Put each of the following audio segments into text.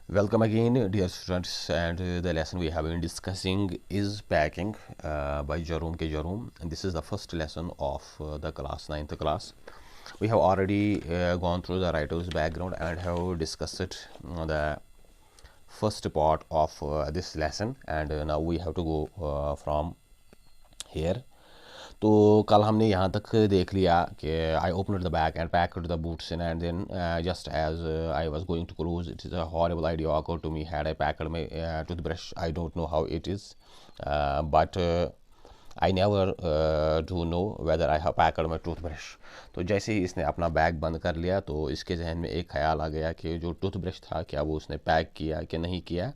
Welcome again, dear students, and the lesson we have been discussing is packing by Jerome K. Jerome, and this is the first lesson of the class, ninth class. We have already gone through the writer's background and have discussed the first part of this lesson, and now we have to go from here. तो कल हमने यहाँ तक देख लिया कि I opened the bag and packed the boots in and then just as I was going to close it is a horrible idea occur to me had I packed my toothbrush I don't know how it is but I never do know whether I have packed my toothbrush. तो जैसे ही इसने अपना bag बंद कर लिया तो इसके जहन में एक ख्याल आ गया कि जो टूथब्रश था क्या वो उसने पैक किया कि नहीं किया,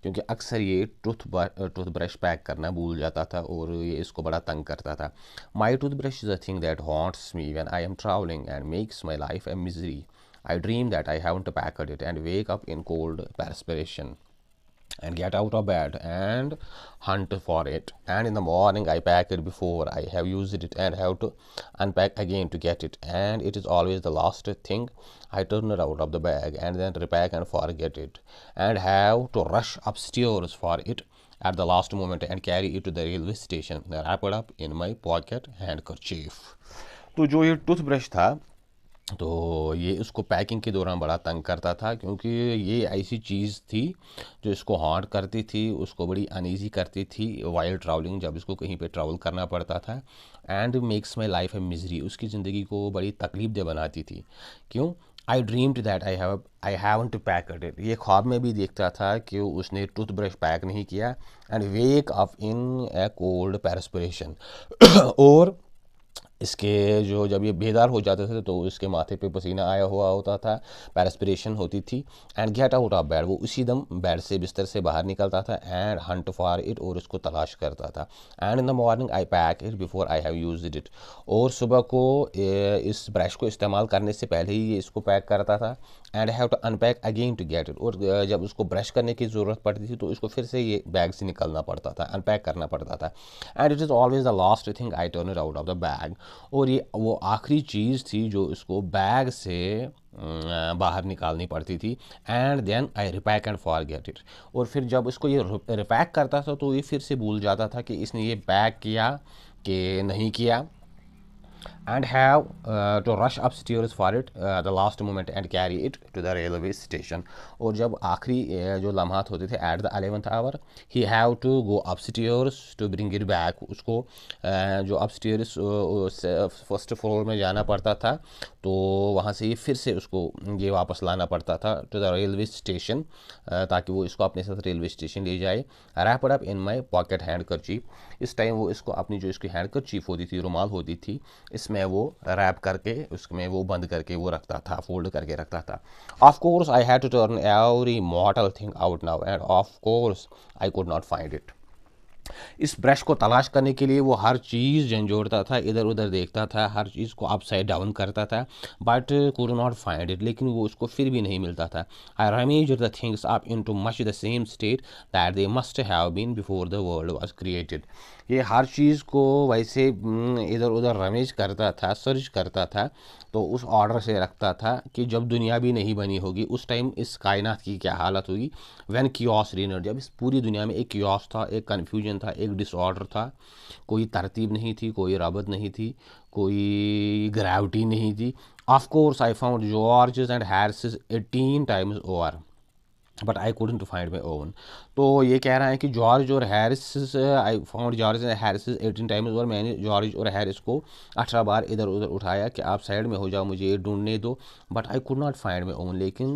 क्योंकि अक्सर ये टूथब्रश पैक करना भूल जाता था और ये इसको बड़ा तंग करता था। My toothbrush is a thing that haunts me when I am travelling and makes my life a misery. I dream that I haven't packed it and wake up in cold perspiration and get out of bed and hunt for it. And in the morning, I pack it before I have used it and have to unpack again to get it. And it is always the last thing I turn it out of the bag and then repack and forget it and have to rush upstairs for it at the last moment and carry it to the railway station, wrap it up in my pocket handkerchief. तो जो ये toothbrush था तो ये उसको packing के दौरान बड़ा तंग करता था, क्योंकि ये ऐसी चीज़ थी जो इसको हॉन्ट करती थी, उसको बड़ी अनईज़ी करती थी वाइल ट्रैवलिंग, जब इसको कहीं पे ट्रैवल करना पड़ता था। And makes my life a misery, उसकी ज़िंदगी को बड़ी तकलीफ दे बनाती थी। क्यों? आई dreamed that I haven't packed it, ये ख्वाब में भी देखता था कि उसने टूथब्रश पैक नहीं किया। And wake up in a cold perspiration और इसके जो जब ये बेदार हो जाते थे तो इसके माथे पे पसीना आया हुआ होता था, पेरस्पिरेशन होती थी। And get out of bed, वो उसी दम बेड से बिस्तर से बाहर निकलता था एंड हंट फॉर इट, और उसको तलाश करता था। And in the morning I pack it before I have used it, और सुबह को इस ब्रश को इस्तेमाल करने से पहले ही ये इसको पैक करता था। And have to unpack again to get it, और जब उसको ब्रश करने की ज़रूरत पड़ती थी तो इसको फिर से ये बैग से निकलना पड़ता था, अनपैक करना पड़ता था। And it is always the last thing I turn it out of the bag, और ये वो आखिरी चीज़ थी जो इसको बैग से बाहर निकालनी पड़ती थी। And then I repack and forget it, और फिर जब इसको ये रिपैक करता था तो ये फिर से भूल जाता था कि इसने ये पैक किया कि नहीं किया। and have to rush upstairs for it the last moment and carry it to the railway station. और जब आखिरी जो लम्हात होते थे at the 11th hour, he have to go upstairs to bring it back, उसको जो upstairs फर्स्ट फ्लोर में जाना पड़ता था, तो वहाँ से ये फिर से उसको ये वापस लाना पड़ता था टू द रेलवे स्टेशन, ताकि वो इसको अपने साथ रेलवे स्टेशन ले जाए। Wrap it up in my pocket handkerchief, इस टाइम वो इसको अपनी जो इसकी हैंडकरचीफ होती थी, रुमाल होती थी, इसमें वो रैप करके उसमें वो बंद करके वो रखता था, फोल्ड करके रखता था। Of course I had to turn every mortal thing out now and of course I could not find it. इस ब्रश को तलाश करने के लिए वो हर चीज़ झंझोड़ता था, इधर उधर देखता था, हर चीज़ को अपसाइड डाउन करता था, but could not find it, लेकिन वो उसको फिर भी नहीं मिलता था। I rummage the things up into much the same state that they must have been before the world was created. ये हर चीज़ को वैसे इधर उधर रमेज करता था, सर्च करता था, तो उस ऑर्डर से रखता था कि जब दुनिया भी नहीं बनी होगी उस टाइम इस कायनात की क्या हालत होगी। व्हेन कियोस रीनर, जब इस पूरी दुनिया में एक कियोस था, एक कन्फ्यूजन था, एक डिसऑर्डर था, कोई तरतीब नहीं थी, कोई रबत नहीं थी, कोई ग्रेविटी नहीं थी। Of course I found George and Harris 18 times over but I couldn't find my own. तो ये कह रहा है कि जॉर्ज और Harris, I found George and Harris 18 times, और मैंने जॉर्ज और हैरिस को 18 बार इधर उधर उठाया कि आप साइड में हो जाओ, मुझे ये ढूंढने दो। But I could not find my own, लेकिन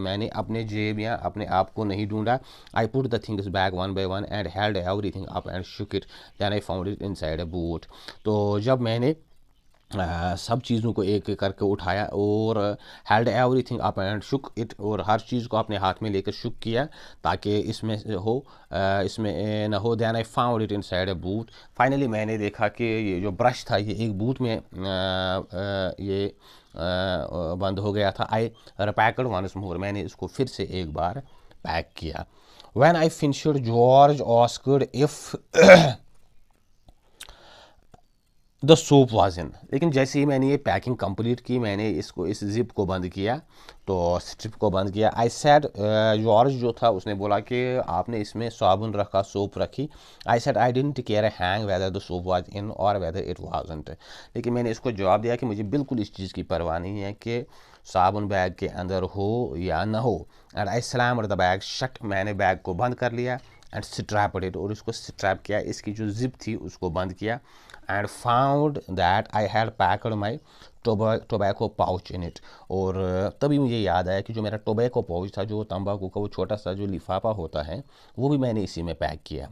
मैंने अपने जेब या अपने आप को नहीं ढूंढा। I put the things back one by one and held everything up and shook it, then I found it inside a boot. तो जब मैंने सब चीज़ों को एक एक करके उठाया और held everything up and shook it, और हर चीज़ को अपने हाथ में लेकर शुक किया ताकि इसमें हो इसमें न हो। Then I found it inside a boot, finally मैंने देखा कि ये जो ब्रश था ये एक बूट में ये बंद हो गया था। आई रिपैक्ड वंस मोर, मैंने इसको फिर से एक बार पैक किया। When I finished George asked if the soap was in. लेकिन जैसे ही मैंने ये पैकिंग कंप्लीट की, मैंने इसको इस जिप को बंद किया, तो स्ट्रिप को बंद किया, आई सेड, जॉर्ज जो था उसने बोला कि आपने इसमें साबुन रखा, सोप रखी। I said I didn't care a hang whether the soap was in और वेदर इट वाजंट। लेकिन मैंने इसको जवाब दिया कि मुझे बिल्कुल इस चीज़ की परवाह नहीं है कि साबुन बैग के अंदर हो या ना हो। And I slammed the bag shut. मैंने बैग को बंद कर लिया एंड स्ट्रैप्ड इट, और उसको स्ट्रैप किया, इसकी जो जिप थी उसको बंद किया। And found that I had packed my tobacco pouch in it. और तभी मुझे याद आया कि जो मेरा टोबैको पाउच था, जो तंबाकू का वो छोटा सा जो लिफाफा होता है, वो भी मैंने इसी में पैक किया।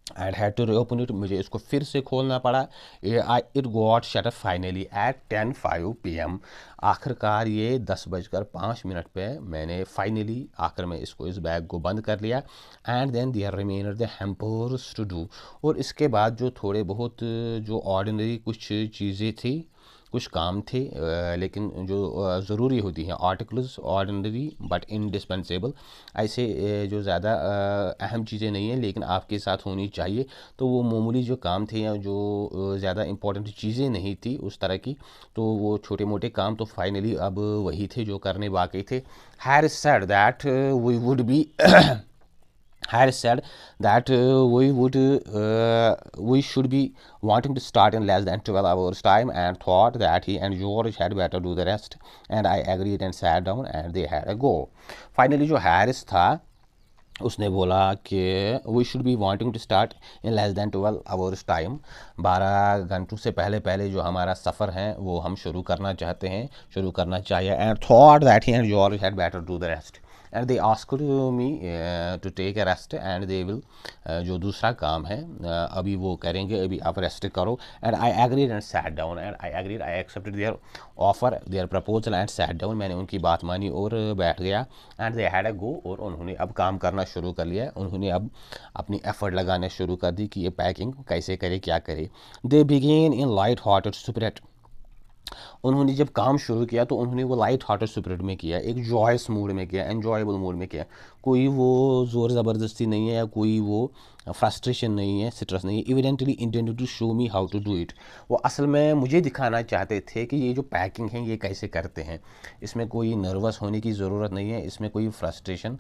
And had to reopen it, मुझे इसको फिर से खोलना पड़ा। It got shut finally at 10:05 PM। आखिरकार ये 10:05 पे मैंने फाइनली आखिर में इसको, इस बैग को बंद कर लिया। And then there remained the hampers to do. और इसके बाद जो थोड़े बहुत जो ऑर्डिनरी कुछ चीज़ें थी, कुछ काम थे, लेकिन जो ज़रूरी होती हैं, आर्टिकल्स ऑर्डिनरी बट इंडिस्पेंसेबल, ऐसे जो ज़्यादा अहम चीज़ें नहीं हैं लेकिन आपके साथ होनी चाहिए, तो वो मामूली जो काम थे या जो ज़्यादा इंपॉर्टेंट चीज़ें नहीं थी उस तरह की, तो वो छोटे मोटे काम तो फाइनली अब वही थे जो करने बाकी थे। Harris said that we would be Harris said that we should be wanting to start in less than 12 hours time, and thought that he and George had better do the rest. And I agreed and sat down and they had a go. Finally जो Harris था उसने बोला कि we should be wanting to start in less than 12 hours time. 12 घंटों से पहले पहले जो हमारा सफ़र है वो हम शुरू करना चाहते हैं, शुरू करना चाहिए। And thought that he and George had better do the rest. And they asked me to take a rest and they will, जो दूसरा काम है अभी वो करेंगे, अभी आप रेस्ट करो। And I agreed and sat down. And I agreed, I accepted their offer, their proposal and sat down. मैंने उनकी बात मानी और बैठ गया। And they had a go. और उन्होंने अब काम करना शुरू कर लिया, उन्होंने अब अपनी एफर्ट लगाना शुरू कर दी कि ये पैकिंग कैसे करे, क्या करे। They begin in light hearted spirit. उन्होंने जब काम शुरू किया तो उन्होंने वो लाइट हार्टेड स्पिरिट में किया, एक जॉयस मूड में किया, एन्जॉयबल मूड में किया। कोई वो ज़ोर ज़बरदस्ती नहीं है या कोई वो फ्रस्ट्रेशन नहीं है, स्ट्रेस नहीं है। Evidently intended to show me how to do it. वो असल में मुझे दिखाना चाहते थे कि ये जो पैकिंग है ये कैसे करते हैं। इसमें कोई नर्वस होने की ज़रूरत नहीं है, इसमें कोई फ्रस्ट्रेशन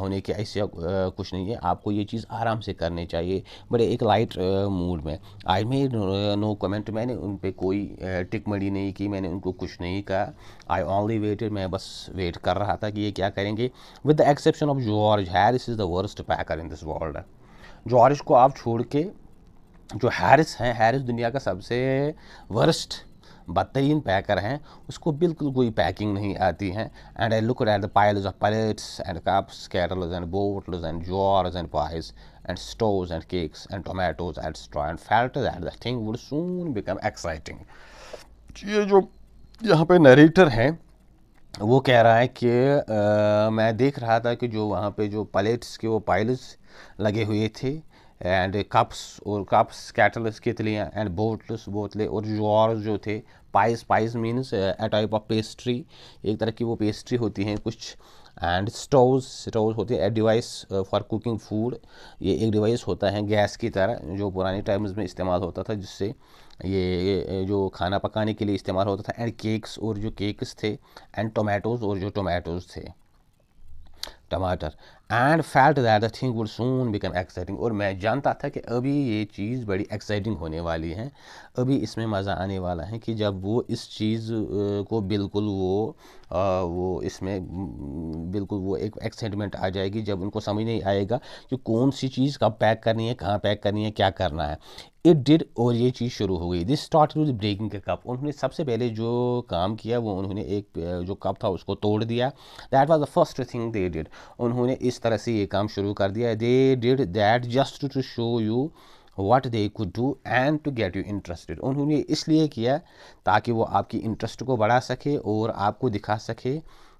होने की ऐसे कुछ नहीं है। आपको ये चीज़ आराम से करनी चाहिए, बड़े एक लाइट मूड में। I made no comment. मैंने उन पर कोई टिकमड़ी नहीं की, मैंने उनको कुछ नहीं कहा। आई ओनली वेटेड, मैं बस वेट कर रहा था कि ये क्या करेंगे। With the exception of George, Harris is the worst packer in this world. George को आप छोड़ के जो हैरिस हैं, हैरिस दुनिया का सबसे वर्स्ट, बदतरीन पैकर हैं। उसको बिल्कुल कोई पैकिंग नहीं आती है। And I look at the piles of pallets and cups, kettles and bottles and jars and pies and stoves and cakes and tomatoes and straw and felt that the thing would soon become exciting। ये जो यहाँ पे narrator है वो कह रहा है कि मैं देख रहा था कि जो वहाँ पे जो पलेट्स के वो पाइल्स लगे हुए थे, एंड कप्स, और कप्स कैटल्स केतलियाँ, एंड बोटल्स बोतलें, और जॉर्स जो थे। Price, price means a type of pastry, एक तरह की वो पेस्ट्री होती हैं कुछ। एंड स्टोव्स, स्टोव्स होती है a device for cooking food. ये एक डिवाइस होता है गैस की तरह जो पुराने टाइम्स में इस्तेमाल होता था, जिससे ये जो खाना पकाने के लिए इस्तेमाल होता था। एंड केक्स, और जो केक्स थे। एंड टोमेटोज़, और जो टोमेटोज़ थे, टमाटर। And felt that the thing would soon become exciting. और मैं जानता था कि अभी ये चीज़ बड़ी एक्साइटिंग होने वाली है, अभी इसमें मज़ा आने वाला है कि जब वो इस चीज़ को बिल्कुल वो इसमें बिल्कुल वो एक एक्साइटमेंट आ जाएगी, जब उनको समझ नहीं आएगा कि कौन सी चीज़ कब पैक करनी है, कहाँ पैक करनी है, क्या करना है। इट डिड, और ये चीज़ शुरू हो गई। दिस स्टार्ट विद ब्रेकिंग का कप। उन्होंने सबसे पहले जो काम किया वो उन्होंने एक जो कप था उसको तोड़ दिया। That was the first thing they did. उन्होंने इस तरह से ये काम शुरू कर दिया। They did that just to show you what they could do and to get you interested. उन्होंने इसलिए किया ताकि वो आपकी इंटरेस्ट को बढ़ा सके और आपको दिखा सके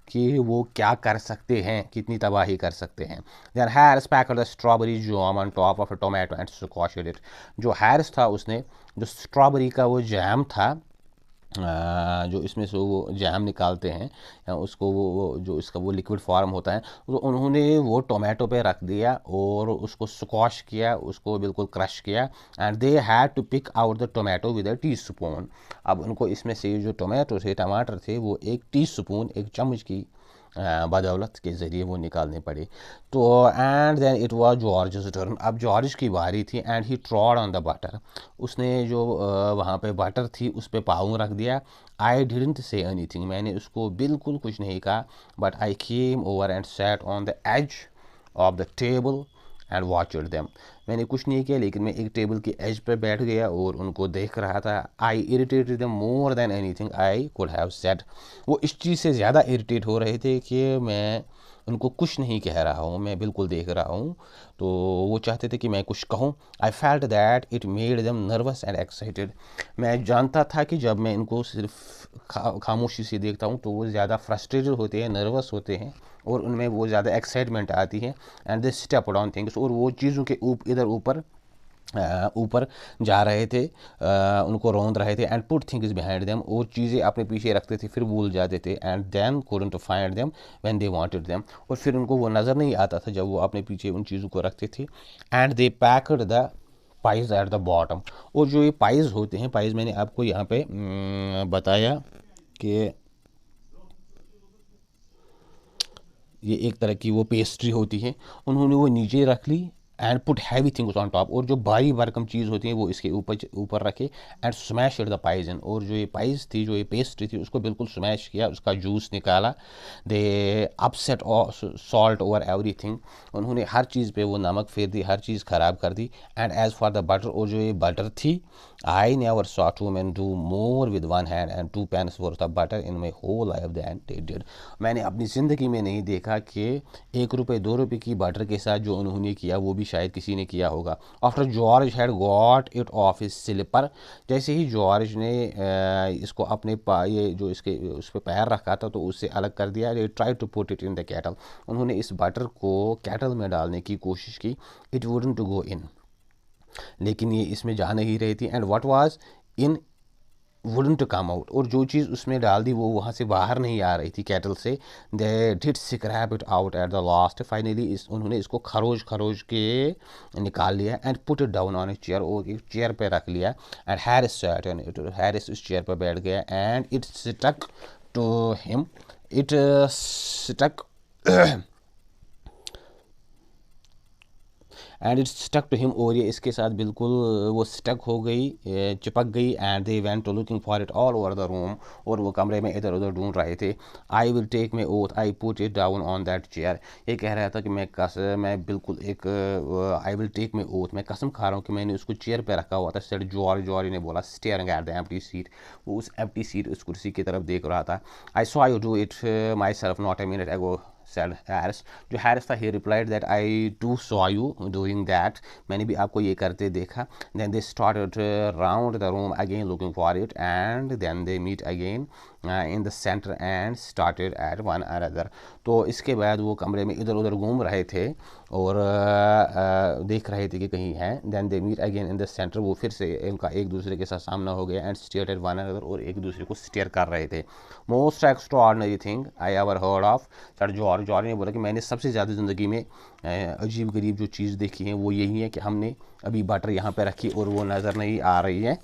कि वो क्या कर सकते हैं, कितनी तबाही कर सकते हैं। Then Harris packed the strawberry jam on top of a tomato and squashed it. जो हैरिस था उसने जो स्ट्रॉबेरी का वो जैम था जो इसमें से वो जैम निकालते हैं या उसको वो जो इसका वो लिक्विड फॉर्म होता है, तो उन्होंने वो टोमेटो पे रख दिया और उसको स्क्वॉश किया, उसको बिल्कुल क्रश किया, and they had to pick out the tomato with a teaspoon. अब उनको इसमें से जो टमाटर थे वो एक टी स्पून, एक चम्मच की बदौलत के ज़रिए वो निकालने पड़े। तो and then it was George's turn. अब जॉर्ज की बारी थी, and he trod on the butter. उसने जो वहाँ पे बटर थी उस पे पाँव रख दिया। आई डिडंट से एनीथिंग, मैंने उसको बिल्कुल कुछ नहीं कहा, but I came over and sat on the edge of the table and watched them. मैंने कुछ नहीं किया, लेकिन मैं एक टेबल के एज पर बैठ गया और उनको देख रहा था। I irritated them more than anything I could have said. वो इस चीज़ से ज़्यादा इरिटेट हो रहे थे कि मैं उनको कुछ नहीं कह रहा हूँ, मैं बिल्कुल देख रहा हूँ। तो वो चाहते थे कि मैं कुछ कहूँ। I felt that it made them nervous and excited. मैं जानता था कि जब मैं इनको सिर्फ खामोशी से देखता हूँ तो वो ज़्यादा फ्रस्ट्रेटेड होते हैं, नर्वस होते हैं, और उनमें वो ज़्यादा एक्साइटमेंट आती है, and they step down things, और वो चीज़ों के इधर ऊपर ऊपर जा रहे थे, उनको रौंद रहे थे, and put things behind them, और चीज़ें अपने पीछे रखते थे फिर भूल जाते थे, and then couldn't find them when they wanted them, और फिर उनको वो नज़र नहीं आता था जब वो अपने पीछे उन चीज़ों को रखते थे। And they packed the pies at the bottom. और जो ये पाइज होते हैं, पाइज मैंने आपको यहाँ पे बताया कि ये एक तरह की वो पेस्ट्री होती है, उन्होंने वो नीचे रख ली, and put heavy things on top, और जो भारी भरकम चीज़ होती है वो इसके ऊपर ऊपर रखे, एंड स्मैश द पाइज इन, और जो ये पाइज थी, जो ये पेस्ट्री थी, उसको बिल्कुल स्मैश किया, उसका जूस निकाला। दे अपसेट सॉल्ट ओवर एवरीथिंग, उन्होंने हर चीज़ पे वो नमक फेर दी, हर चीज़ ख़राब कर दी। And as for the butter, और जो ये बटर थी, I never saw two man do more with one hand and 2 pence worth of butter in my whole life than they did. मैंने अपनी ज़िंदगी में नहीं देखा कि 1 रुपये 2 रुपये की बटर के साथ जो उन्होंने किया वो भी शायद किसी ने किया होगा। After George had got it off his slipper, जैसे ही जॉर्ज ने इसको अपने ये जो इसके उस पर पैर रखा था तो उससे अलग कर दिया। They try to put it in the kettle, उन्होंने इस बटर को कैटल में डालने की कोशिश की। इट वुडंट टू गो इन, लेकिन ये इसमें जा नहीं रही थी। And what was in wouldn't come out, और जो चीज़ उसमें डाल दी वो वहाँ से बाहर नहीं आ रही थी कैटल से। They did scrape it out at the last, finally उन्होंने इसको खरोज खरोज के निकाल लिया, and put it down on a chair, और एक चेयर पे रख लिया। And Harris sat on it, Harris उस चेयर पर बैठ गया, and it stuck to him, it stuck and it's stuck to him, और ये इसके साथ बिल्कुल वो स्टक हो गई, चिपक गई। And they went to looking for it all over the room, और वो कमरे में इधर उधर ढूंढ रहे थे। I will take my oath I put it down on that chair, ये कह रहा था कि मैं बिल्कुल एक I will take my oath, मैं कसम खा रहा हूँ कि मैंने उसको चेयर पे रखा हुआ था। सेड जॉर्ज ने बोला, staring at the empty seat, वो उस एम्प्टी सीट, उस कुर्सी की तरफ देख रहा था। I saw you do it my self not a minute ago, said Harris। जो हैरिस था, he replied that I too saw you doing that, मैंने भी आपको ये करते देखा। then they started round the room again looking for it, and then they meet again in the center and started at one another। तो इसके बाद वो कमरे में इधर उधर घूम रहे थे और देख रहे थे कि कहीं है। then they meet again in the center, वो फिर से इनका एक दूसरे के साथ सामना हो गया, and stared at one another, और एक दूसरे को स्टेयर कर रहे थे। most extraordinary thing I ever heard of, sir George ने बोला कि मैंने सबसे ज़्यादा ज़िंदगी में अजीब गरीब जो चीज़ देखी है वो यही है कि हमने अभी बटर यहाँ पे रखी और वो नज़र नहीं आ रही है।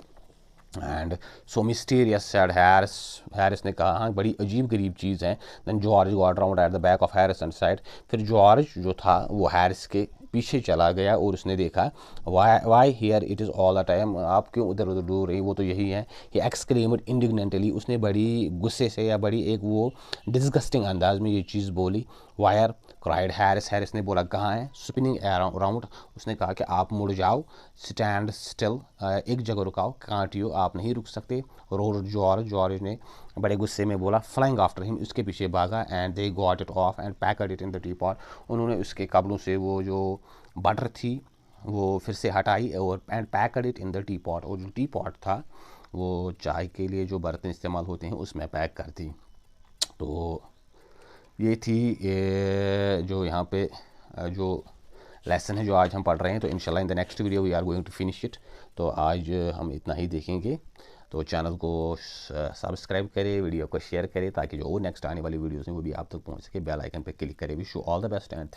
And so mysterious said Harris ने कहा, हाँ बड़ी अजीब गरीब चीज़ है। Then George got round at the back of Harris and side, फिर जॉर्ज जो था वो हैरिस के पीछे चला गया और उसने देखा, why here it is all the time, आप क्यों उधर उधर ढूंढ रही, वो तो यही है। ही एक्सक्लेम्ड इंडिग्नेंटली, उसने बड़ी गुस्से से या बड़ी एक वो डिस्गस्टिंग अंदाज में ये चीज़ बोली। वायर क्राइड हैरिस ने बोला कहाँ है। स्पिनिंग अराउंड, उसने कहा कि आप मुड़ जाओ। स्टैंड स्टिल, एक जगह रुकाओ। कांट यू, आप नहीं रुक सकते। रोड जॉर्ज ने बड़े गुस्से में बोला। फ्लाइंग आफ्टर हिम, उसके पीछे भागा। And they got it of and packed it in the T pot, उन्होंने उसके कपड़ों से वो जो बटर थी वो फिर से हटाई और and packed it in the T pot, और जो टी पॉट था वो चाय के लिए जो बर्तन इस्तेमाल होते हैं उसमें पैक कर दी। तो ये थी जो यहाँ पे जो लेसन है जो आज हम पढ़ रहे हैं। तो इंशाल्लाह in the next video we are going to finish it. तो आज हम इतना ही देखेंगे। तो चैनल को सब्सक्राइब करें, वीडियो को शेयर करें ताकि जो नेक्स्ट आने वाली वीडियोज़ हैं वो भी आप तक पहुँच सके। बेल आइकन पर क्लिक करें। Wish you all the best and